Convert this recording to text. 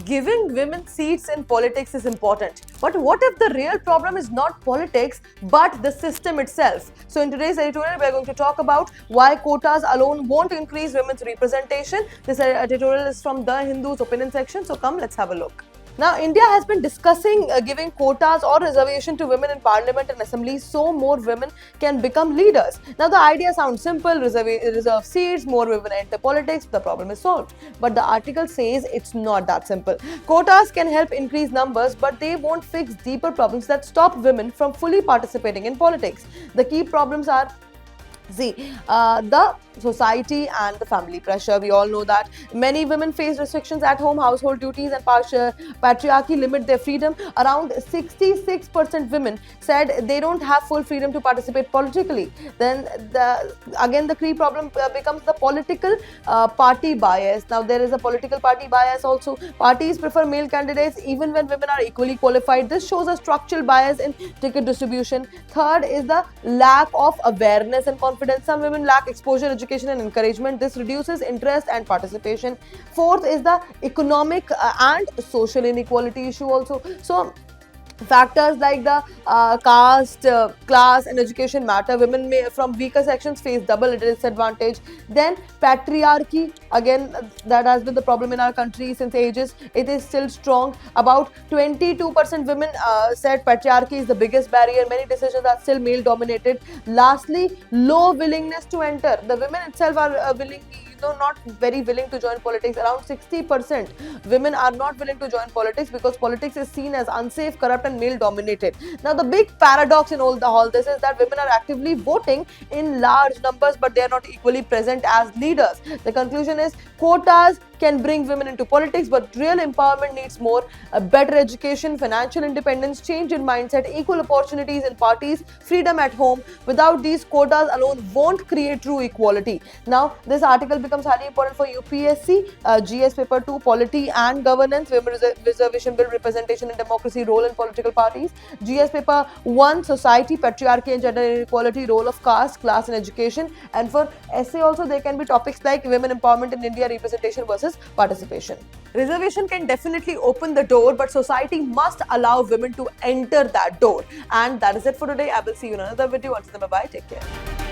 giving women seats in politics is important. But what if the real problem is not politics but the system itself? So in today's editorial, we're going to talk about why quotas alone won't increase women's representation. This editorial is from The Hindu's opinion section. So come, let's have a look. Now, India has been discussing giving quotas or reservation to women in parliament and assembly so more women can become leaders. Now, the idea sounds simple, reserve seats, more women enter politics, the problem is solved. But the article says it's not that simple. Quotas can help increase numbers, but they won't fix deeper problems that stop women from fully participating in politics. The key problems are the society and the family pressure. We all know that many women face restrictions at home, household duties and patriarchy limit their freedom. Around 66% women said they don't have full freedom to participate politically. Then the key problem becomes the political party bias. Now there is a political party bias also. Parties prefer male candidates even when women are equally qualified. This shows a structural bias in ticket distribution. Third is the lack of awareness and confidence. Some women lack exposure, education and encouragement. This reduces interest and participation. Fourth is the economic and social inequality issue also. So factors like the caste, class and education matter. Women from weaker sections face double disadvantage. Then patriarchy, again that has been the problem in our country since ages. It is still strong. About 22% women said patriarchy is the biggest barrier. Many decisions are still male dominated. Lastly, low willingness to enter. The women itself are not very willing to join politics. Around 60% women are not willing to join politics because politics is seen as unsafe, corrupt and male dominated. Now the big paradox in all this is that women are actively voting in large numbers but they are not equally present as leaders. The conclusion is quotas can bring women into politics, but real empowerment needs more, better education, financial independence, change in mindset, equal opportunities in parties, freedom at home. Without these, quotas alone won't create true equality. Now, this article becomes highly important for UPSC, GS paper 2, polity and governance, women reservation bill, representation and democracy, role in political parties, GS paper 1, society, patriarchy and gender inequality, role of caste, class and education. And for essay also, there can be topics like women empowerment in India, representation versus participation. Reservation can definitely open the door, but society must allow women to enter that door. And that is it for today. I will see you in another video. Until then, bye-bye. Take care.